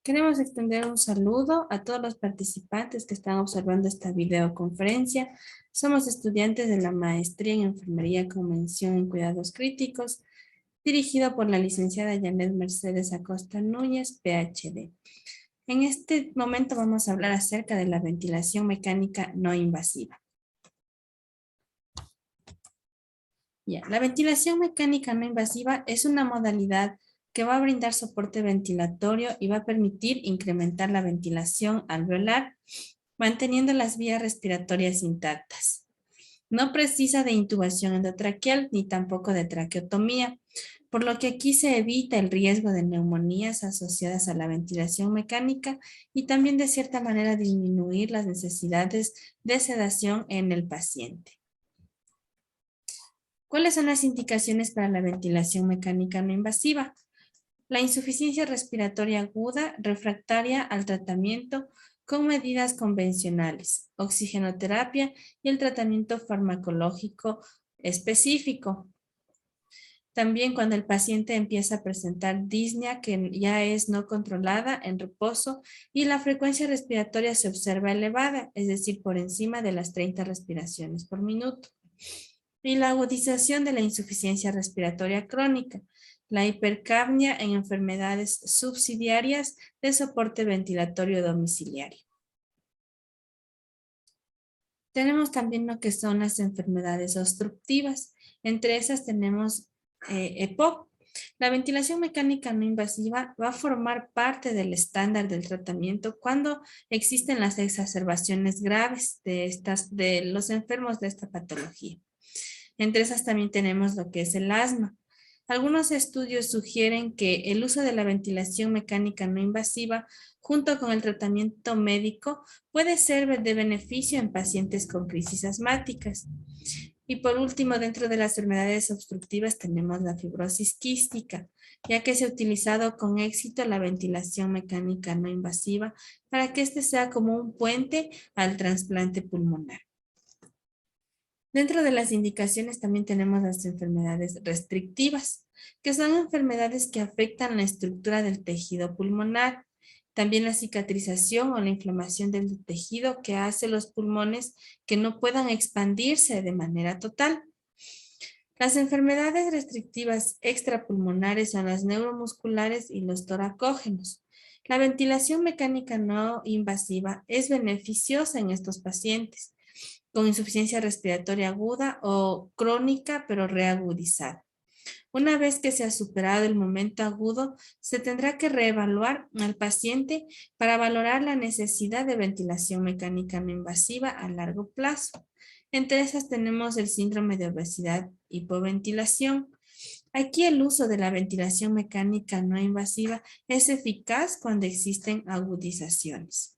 Queremos extender un saludo a todos los participantes que están observando esta videoconferencia. Somos estudiantes de la maestría en Enfermería con mención en Cuidados Críticos, dirigido por la licenciada Janet Mercedes Acosta Núñez, PhD. En este momento vamos a hablar acerca de la ventilación mecánica no invasiva. La ventilación mecánica no invasiva es una modalidad que va a brindar soporte ventilatorio y va a permitir incrementar la ventilación alveolar, manteniendo las vías respiratorias intactas. No precisa de intubación endotraqueal ni tampoco de traqueotomía, por lo que aquí se evita el riesgo de neumonías asociadas a la ventilación mecánica y también de cierta manera disminuir las necesidades de sedación en el paciente. ¿Cuáles son las indicaciones para la ventilación mecánica no invasiva? La insuficiencia respiratoria aguda refractaria al tratamiento con medidas convencionales, oxigenoterapia y el tratamiento farmacológico específico. También cuando el paciente empieza a presentar disnea que ya es no controlada en reposo y la frecuencia respiratoria se observa elevada, es decir, por encima de las 30 respiraciones por minuto. Y la agudización de la insuficiencia respiratoria crónica, la hipercapnia en enfermedades subsidiarias de soporte ventilatorio domiciliario. Tenemos también lo que son las enfermedades obstructivas. Entre esas tenemos EPOC. La ventilación mecánica no invasiva va a formar parte del estándar del tratamiento cuando existen las exacerbaciones graves de los enfermos de esta patología. Entre esas también tenemos lo que es el asma. Algunos estudios sugieren que el uso de la ventilación mecánica no invasiva junto con el tratamiento médico puede ser de beneficio en pacientes con crisis asmáticas. Y por último, dentro de las enfermedades obstructivas tenemos la fibrosis quística, ya que se ha utilizado con éxito la ventilación mecánica no invasiva para que este sea como un puente al trasplante pulmonar. Dentro de las indicaciones también tenemos las enfermedades restrictivas, que son enfermedades que afectan la estructura del tejido pulmonar, también la cicatrización o la inflamación del tejido que hace los pulmones que no puedan expandirse de manera total. Las enfermedades restrictivas extrapulmonares son las neuromusculares y los toracógenos. La ventilación mecánica no invasiva es beneficiosa en estos pacientes con insuficiencia respiratoria aguda o crónica pero reagudizada. Una vez que se ha superado el momento agudo, se tendrá que reevaluar al paciente para valorar la necesidad de ventilación mecánica no invasiva a largo plazo. Entre esas tenemos el síndrome de obesidad hipoventilación. Aquí el uso de la ventilación mecánica no invasiva es eficaz cuando existen agudizaciones.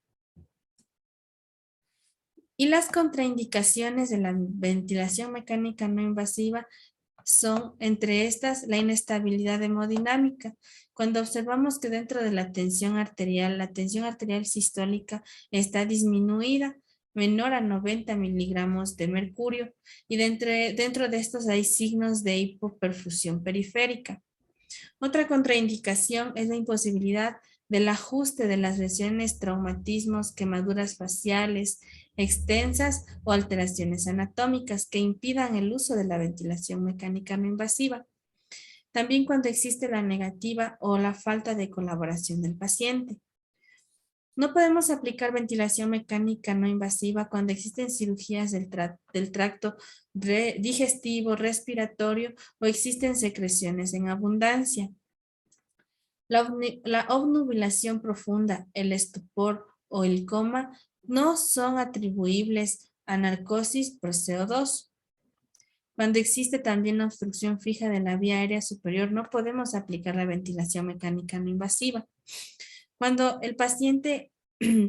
Y las contraindicaciones de la ventilación mecánica no invasiva son, entre estas, la inestabilidad hemodinámica. Cuando observamos que dentro de la tensión arterial sistólica está disminuida, menor a 90 miligramos de mercurio, y dentro de estos hay signos de hipoperfusión periférica. Otra contraindicación es la imposibilidad del ajuste de las lesiones, traumatismos, quemaduras faciales extensas o alteraciones anatómicas que impidan el uso de la ventilación mecánica no invasiva. También cuando existe la negativa o la falta de colaboración del paciente. No podemos aplicar ventilación mecánica no invasiva cuando existen cirugías del tracto digestivo, respiratorio o existen secreciones en abundancia. La obnubilación profunda, el estupor o el coma no son atribuibles a narcosis por CO2. Cuando existe también la obstrucción fija de la vía aérea superior, no podemos aplicar la ventilación mecánica no invasiva. Cuando el paciente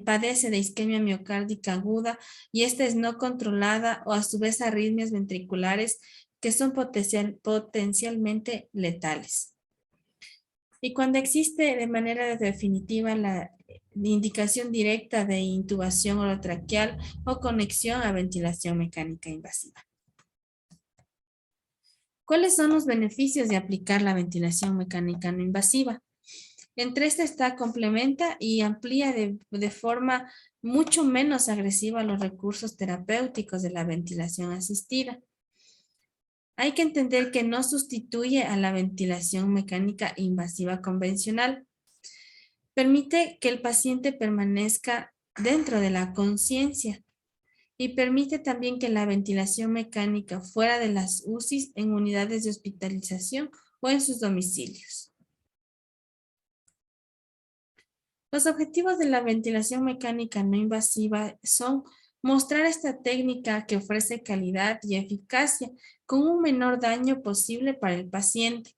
padece de isquemia miocárdica aguda y esta es no controlada o a su vez arritmias ventriculares que son potencialmente letales. Y cuando existe de manera definitiva la indicación directa de intubación orotraqueal o conexión a ventilación mecánica invasiva. ¿Cuáles son los beneficios de aplicar la ventilación mecánica no invasiva? Entre esta está complementa y amplía de forma mucho menos agresiva los recursos terapéuticos de la ventilación asistida. Hay que entender que no sustituye a la ventilación mecánica invasiva convencional. Permite que el paciente permanezca dentro de la conciencia y permite también que la ventilación mecánica fuera de las UCIs en unidades de hospitalización o en sus domicilios. Los objetivos de la ventilación mecánica no invasiva son mostrar esta técnica que ofrece calidad y eficacia con un menor daño posible para el paciente.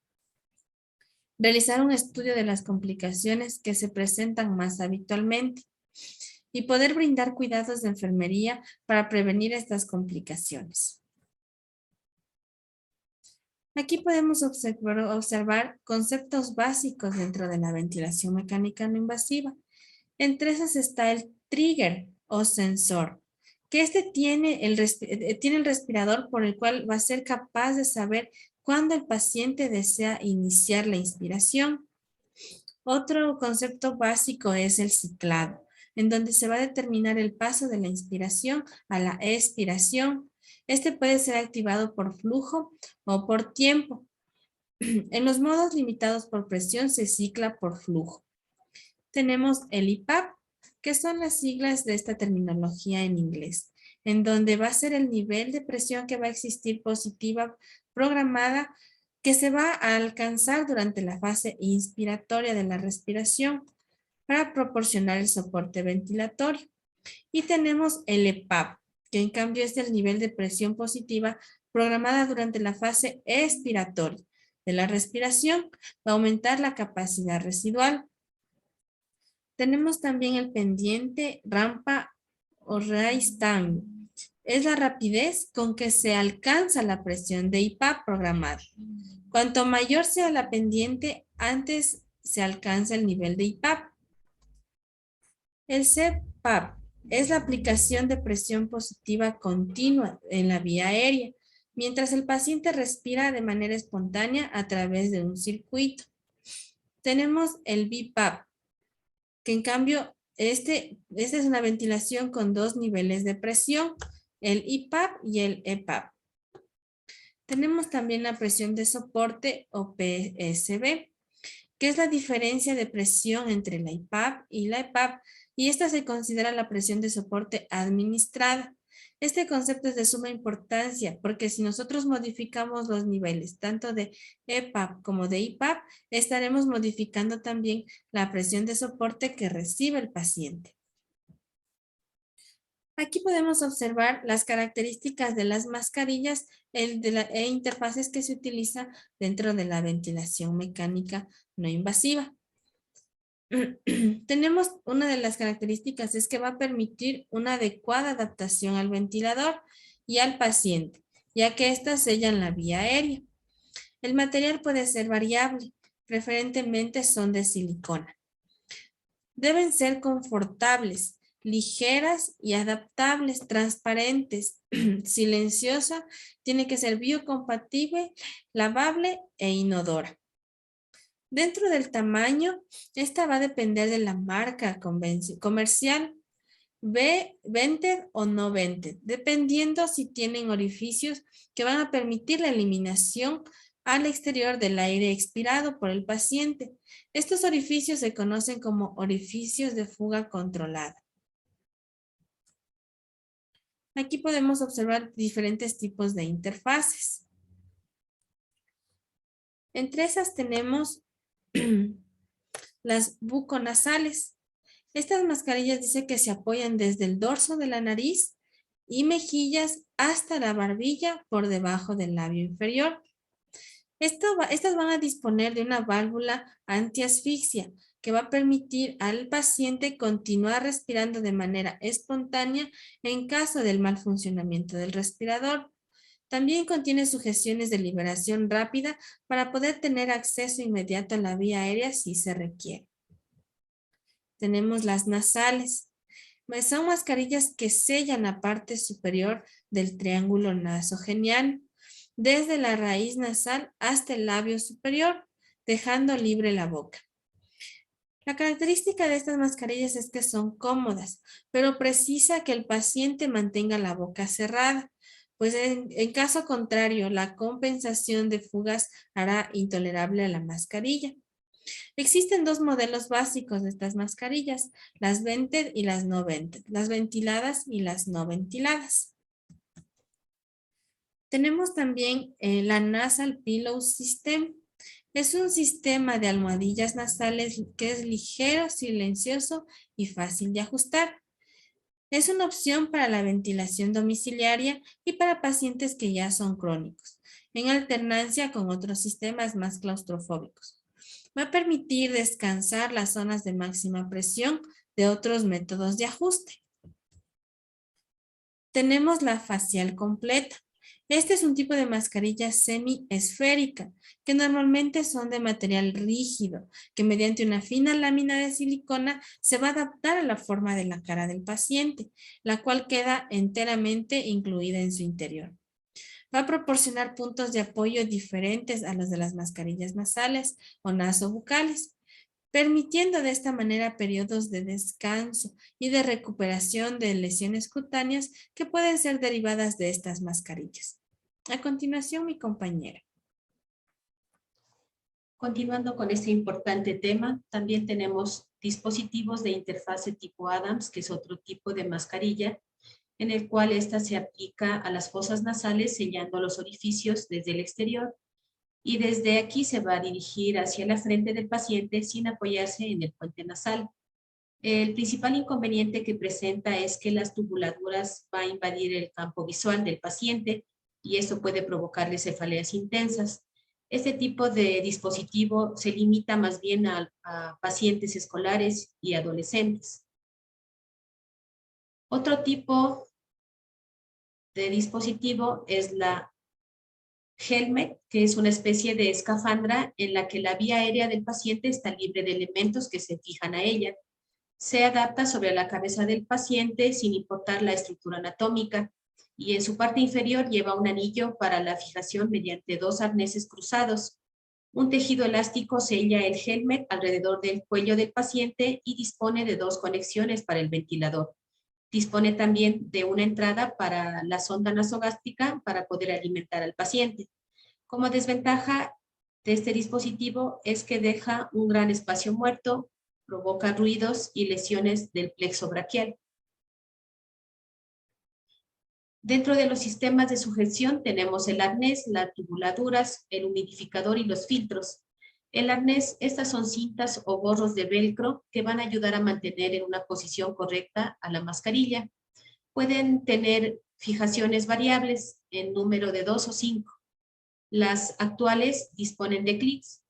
Realizar un estudio de las complicaciones que se presentan más habitualmente y poder brindar cuidados de enfermería para prevenir estas complicaciones. Aquí podemos observar conceptos básicos dentro de la ventilación mecánica no invasiva. Entre esas está el trigger o sensor, que tiene el respirador por el cual va a ser capaz de saber cuándo el paciente desea iniciar la inspiración. Otro concepto básico es el ciclado, en donde se va a determinar el paso de la inspiración a la expiración. Este puede ser activado por flujo o por tiempo. En los modos limitados por presión se cicla por flujo. Tenemos el IPAP, que son las siglas de esta terminología en inglés, en donde va a ser el nivel de presión que va a existir positiva programada que se va a alcanzar durante la fase inspiratoria de la respiración para proporcionar el soporte ventilatorio. Y tenemos el EPAP, que en cambio es el nivel de presión positiva programada durante la fase expiratoria de la respiración, va a aumentar la capacidad residual. Tenemos también el pendiente, rampa o rise time. Es la rapidez con que se alcanza la presión de IPAP programada. Cuanto mayor sea la pendiente, antes se alcanza el nivel de IPAP. El CPAP es la aplicación de presión positiva continua en la vía aérea, mientras el paciente respira de manera espontánea a través de un circuito. Tenemos el BiPAP, que en cambio, esta es una ventilación con dos niveles de presión, el IPAP y el EPAP. Tenemos también la presión de soporte o PSB, que es la diferencia de presión entre la IPAP y la EPAP, y esta se considera la presión de soporte administrada. Este concepto es de suma importancia porque si nosotros modificamos los niveles tanto de EPAP como de IPAP, estaremos modificando también la presión de soporte que recibe el paciente. Aquí podemos observar las características de las mascarillas e interfaces que se utiliza dentro de la ventilación mecánica no invasiva. Tenemos una de las características es que va a permitir una adecuada adaptación al ventilador y al paciente, ya que éstas sellan la vía aérea. El material puede ser variable, preferentemente son de silicona. Deben ser confortables, ligeras y adaptables, transparentes, silenciosa, tiene que ser biocompatible, lavable e inodora. Dentro del tamaño, esta va a depender de la marca comercial, vented o no vented, dependiendo si tienen orificios que van a permitir la eliminación al exterior del aire expirado por el paciente. Estos orificios se conocen como orificios de fuga controlada. Aquí podemos observar diferentes tipos de interfaces. Entre esas tenemos las buconasales. Estas mascarillas dice que se apoyan desde el dorso de la nariz y mejillas hasta la barbilla por debajo del labio inferior. Estas van a disponer de una válvula antiasfixia que va a permitir al paciente continuar respirando de manera espontánea en caso del mal funcionamiento del respirador. También contiene sugestiones de liberación rápida para poder tener acceso inmediato a la vía aérea si se requiere. Tenemos las nasales. Son mascarillas que sellan la parte superior del triángulo nasogeniano, desde la raíz nasal hasta el labio superior, dejando libre la boca. La característica de estas mascarillas es que son cómodas, pero precisa que el paciente mantenga la boca cerrada, pues en caso contrario, la compensación de fugas hará intolerable a la mascarilla. Existen dos modelos básicos de estas mascarillas, las vented y las no vented, las ventiladas y las no ventiladas. Tenemos también la Nasal Pillow System. Es un sistema de almohadillas nasales que es ligero, silencioso y fácil de ajustar. Es una opción para la ventilación domiciliaria y para pacientes que ya son crónicos, en alternancia con otros sistemas más claustrofóbicos. Va a permitir descansar las zonas de máxima presión de otros métodos de ajuste. Tenemos la facial completa. Este es un tipo de mascarilla semi-esférica, que normalmente son de material rígido, que mediante una fina lámina de silicona se va a adaptar a la forma de la cara del paciente, la cual queda enteramente incluida en su interior. Va a proporcionar puntos de apoyo diferentes a los de las mascarillas nasales o nasobucales, permitiendo de esta manera periodos de descanso y de recuperación de lesiones cutáneas que pueden ser derivadas de estas mascarillas. A continuación, mi compañera. Continuando con este importante tema, también tenemos dispositivos de interfase tipo Adams, que es otro tipo de mascarilla, en el cual esta se aplica a las fosas nasales sellando los orificios desde el exterior y desde aquí se va a dirigir hacia la frente del paciente sin apoyarse en el puente nasal. El principal inconveniente que presenta es que las tubuladuras va a invadir el campo visual del paciente y eso puede provocarle cefaleas intensas. Este tipo de dispositivo se limita más bien a pacientes escolares y adolescentes. Otro tipo de dispositivo es la helmet, que es una especie de escafandra en la que la vía aérea del paciente está libre de elementos que se fijan a ella. Se adapta sobre la cabeza del paciente sin importar la estructura anatómica y en su parte inferior lleva un anillo para la fijación mediante dos arneses cruzados. Un tejido elástico sella el helmet alrededor del cuello del paciente y dispone de dos conexiones para el ventilador. Dispone también de una entrada para la sonda nasogástrica para poder alimentar al paciente. Como desventaja de este dispositivo es que deja un gran espacio muerto, provoca ruidos y lesiones del plexo braquial. Dentro de los sistemas de sujeción tenemos el arnés, las tubuladuras, el humidificador y los filtros. El arnés, estas son cintas o gorros de velcro que van a ayudar a mantener en una posición correcta a la mascarilla. Pueden tener fijaciones variables en número de 2 o 5. Las actuales disponen de clics.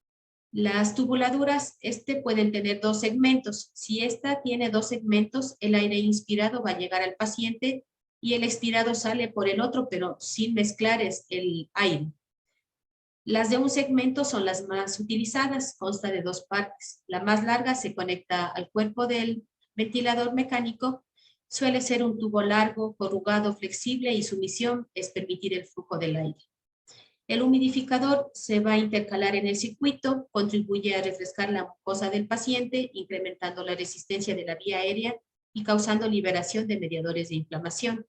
Las tubuladuras, pueden tener dos segmentos. Si esta tiene dos segmentos, el aire inspirado va a llegar al paciente y el expirado sale por el otro, pero sin mezclar el aire. Las de un segmento son las más utilizadas, consta de dos partes. La más larga se conecta al cuerpo del ventilador mecánico, suele ser un tubo largo, corrugado, flexible y su misión es permitir el flujo del aire. El humidificador se va a intercalar en el circuito, contribuye a refrescar la mucosa del paciente, incrementando la resistencia de la vía aérea y causando liberación de mediadores de inflamación.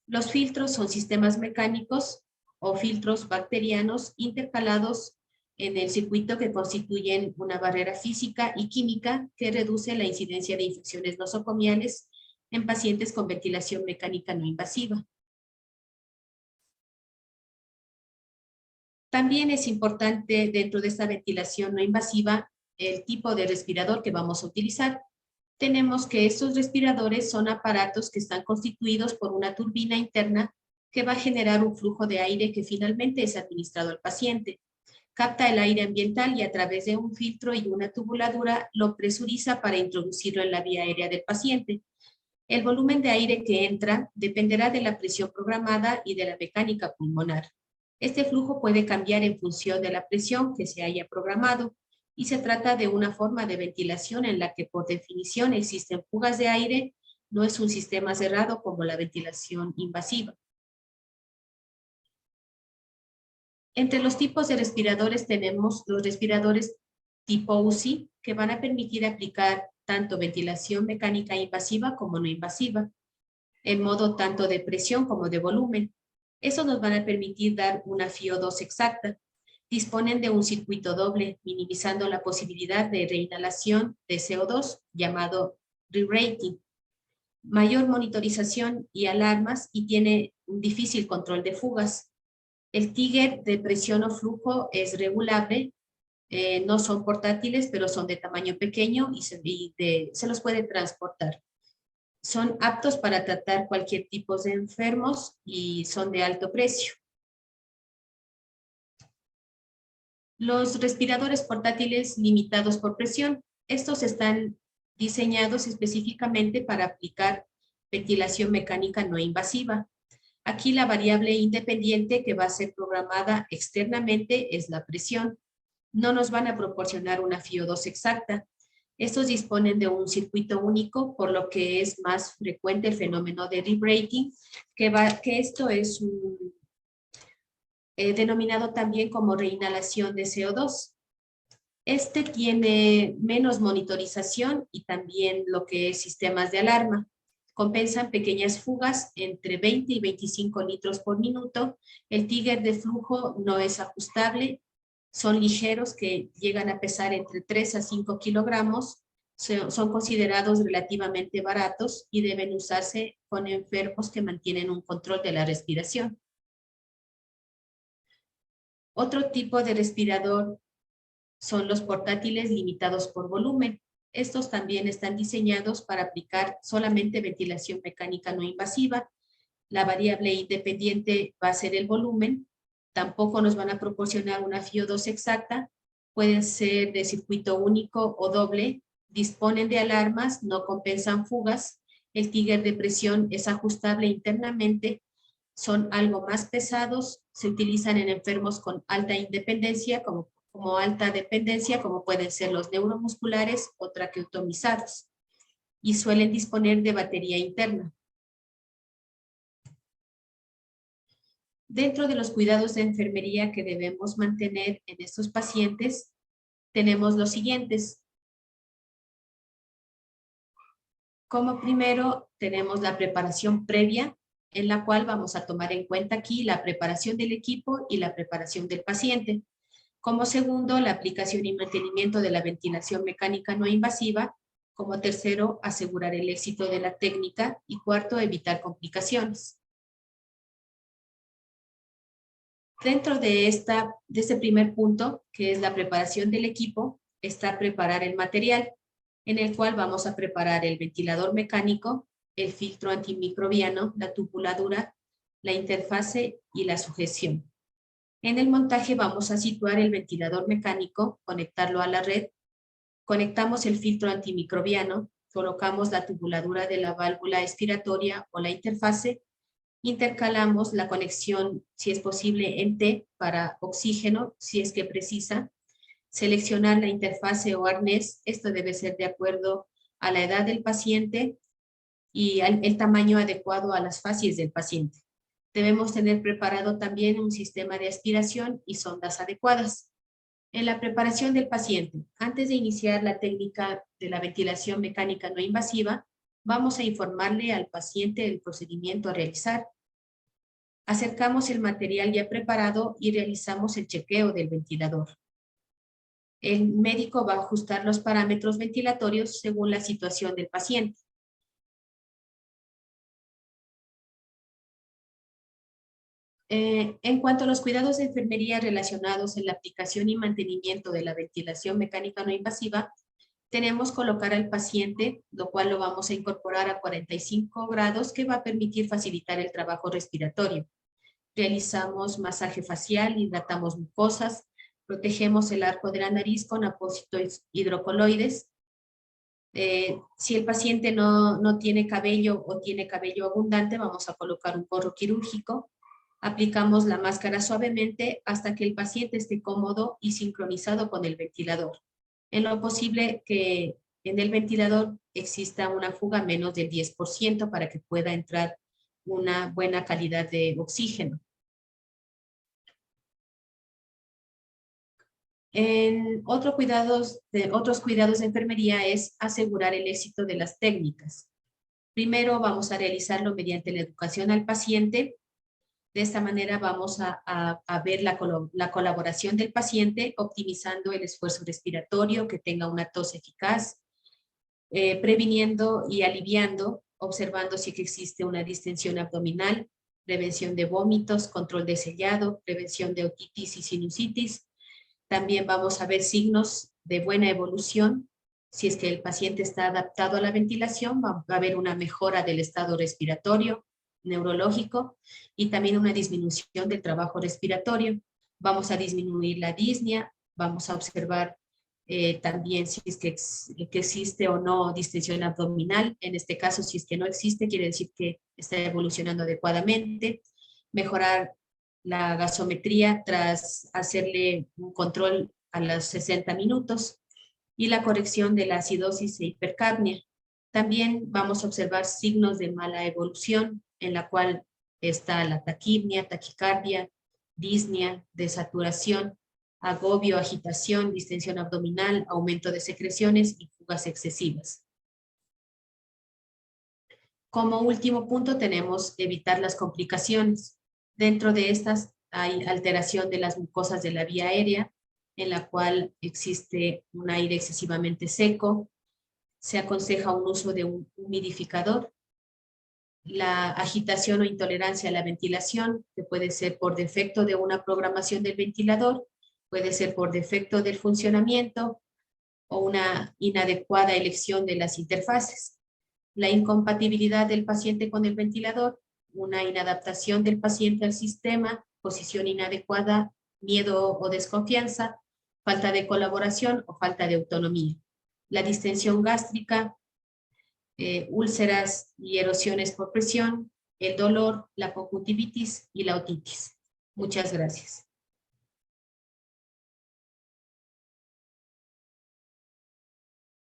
Los filtros son sistemas mecánicos o filtros bacterianos intercalados en el circuito que constituyen una barrera física y química que reduce la incidencia de infecciones nosocomiales en pacientes con ventilación mecánica no invasiva. También es importante dentro de esta ventilación no invasiva el tipo de respirador que vamos a utilizar. Tenemos que estos respiradores son aparatos que están constituidos por una turbina interna que va a generar un flujo de aire que finalmente es administrado al paciente. Capta el aire ambiental y a través de un filtro y una tubuladura lo presuriza para introducirlo en la vía aérea del paciente. El volumen de aire que entra dependerá de la presión programada y de la mecánica pulmonar. Este flujo puede cambiar en función de la presión que se haya programado y se trata de una forma de ventilación en la que por definición existen fugas de aire, no es un sistema cerrado como la ventilación invasiva. Entre los tipos de respiradores tenemos los respiradores tipo UCI que van a permitir aplicar tanto ventilación mecánica invasiva como no invasiva, en modo tanto de presión como de volumen. Eso nos van a permitir dar una FiO2 exacta. Disponen de un circuito doble, minimizando la posibilidad de reinhalación de CO2, llamado re-rating, mayor monitorización y alarmas, y tiene un difícil control de fugas. El Tiger de presión o flujo es regulable, no son portátiles, pero son de tamaño pequeño y se los puede transportar. Son aptos para tratar cualquier tipo de enfermos y son de alto precio. Los respiradores portátiles limitados por presión. Estos están diseñados específicamente para aplicar ventilación mecánica no invasiva. Aquí la variable independiente que va a ser programada externamente es la presión. No nos van a proporcionar una FiO2 exacta. Estos disponen de un circuito único, por lo que es más frecuente el fenómeno de re-rating, que esto es denominado también como reinhalación de CO2. Este tiene menos monitorización y también lo que es sistemas de alarma. Compensan pequeñas fugas entre 20 y 25 litros por minuto. El Tiger de flujo no es ajustable. Son ligeros, que llegan a pesar entre 3 a 5 kilogramos. Son considerados relativamente baratos y deben usarse con enfermos que mantienen un control de la respiración. Otro tipo de respirador son los portátiles limitados por volumen. Estos también están diseñados para aplicar solamente ventilación mecánica no invasiva. La variable independiente va a ser el volumen. Tampoco nos van a proporcionar una FiO2 exacta. Pueden ser de circuito único o doble. Disponen de alarmas, no compensan fugas. El Tiger de presión es ajustable internamente. Son algo más pesados. Se utilizan en enfermos con alta independencia, como alta dependencia, como pueden ser los neuromusculares o traqueotomizados, y suelen disponer de batería interna. Dentro de los cuidados de enfermería que debemos mantener en estos pacientes, tenemos los siguientes. Como primero, tenemos la preparación previa, en la cual vamos a tomar en cuenta aquí la preparación del equipo y la preparación del paciente. Como segundo, la aplicación y mantenimiento de la ventilación mecánica no invasiva. Como tercero, asegurar el éxito de la técnica. Y cuarto, evitar complicaciones. Dentro de este primer punto, que es la preparación del equipo, está preparar el material, en el cual vamos a preparar el ventilador mecánico, el filtro antimicrobiano, la tubuladura, la interfase y la sujeción. En el montaje vamos a situar el ventilador mecánico, conectarlo a la red, conectamos el filtro antimicrobiano, colocamos la tubuladura de la válvula expiratoria o la interfase, intercalamos la conexión, si es posible, en T para oxígeno, si es que precisa, seleccionar la interfase o arnés. Esto debe ser de acuerdo a la edad del paciente y el tamaño adecuado a las facies del paciente. Debemos tener preparado también un sistema de aspiración y sondas adecuadas. En la preparación del paciente, antes de iniciar la técnica de la ventilación mecánica no invasiva, vamos a informarle al paciente el procedimiento a realizar. Acercamos el material ya preparado y realizamos el chequeo del ventilador. El médico va a ajustar los parámetros ventilatorios según la situación del paciente. En cuanto a los cuidados de enfermería relacionados en la aplicación y mantenimiento de la ventilación mecánica no invasiva, tenemos colocar al paciente, lo cual lo vamos a incorporar a 45 grados, que va a permitir facilitar el trabajo respiratorio. Realizamos masaje facial, hidratamos mucosas, protegemos el arco de la nariz con apósitos hidrocoloides. Si el paciente no tiene cabello o tiene cabello abundante, vamos a colocar un gorro quirúrgico. Aplicamos la máscara suavemente hasta que el paciente esté cómodo y sincronizado con el ventilador. En lo posible que en el ventilador exista una fuga menos del 10% para que pueda entrar una buena calidad de oxígeno. Otros cuidados de enfermería es asegurar el éxito de las técnicas. Primero vamos a realizarlo mediante la educación al paciente. De esta manera vamos a ver la colaboración del paciente, optimizando el esfuerzo respiratorio, que tenga una tos eficaz, previniendo y aliviando, observando si existe una distensión abdominal, prevención de vómitos, control de sellado, prevención de otitis y sinusitis. También vamos a ver signos de buena evolución. Si es que el paciente está adaptado a la ventilación, va a haber una mejora del estado respiratorio, neurológico y también una disminución del trabajo respiratorio. Vamos a disminuir la disnea, vamos a observar también si es que existe o no distensión abdominal. En este caso, si es que no existe, quiere decir que está evolucionando adecuadamente. Mejorar la gasometría tras hacerle un control a los 60 minutos y la corrección de la acidosis e hipercapnia. También vamos a observar signos de mala evolución, en la cual está la taquipnia, taquicardia, disnea, desaturación, agobio, agitación, distensión abdominal, aumento de secreciones y fugas excesivas. Como último punto tenemos evitar las complicaciones. Dentro de estas hay alteración de las mucosas de la vía aérea, en la cual existe un aire excesivamente seco. Se aconseja un uso de un humidificador. La agitación o intolerancia a la ventilación, que puede ser por defecto de una programación del ventilador, puede ser por defecto del funcionamiento o una inadecuada elección de las interfaces. La incompatibilidad del paciente con el ventilador, una inadaptación del paciente al sistema, posición inadecuada, miedo o desconfianza, falta de colaboración o falta de autonomía. La distensión gástrica, úlceras y erosiones por presión, el dolor, la conjuntivitis y la otitis. Muchas gracias.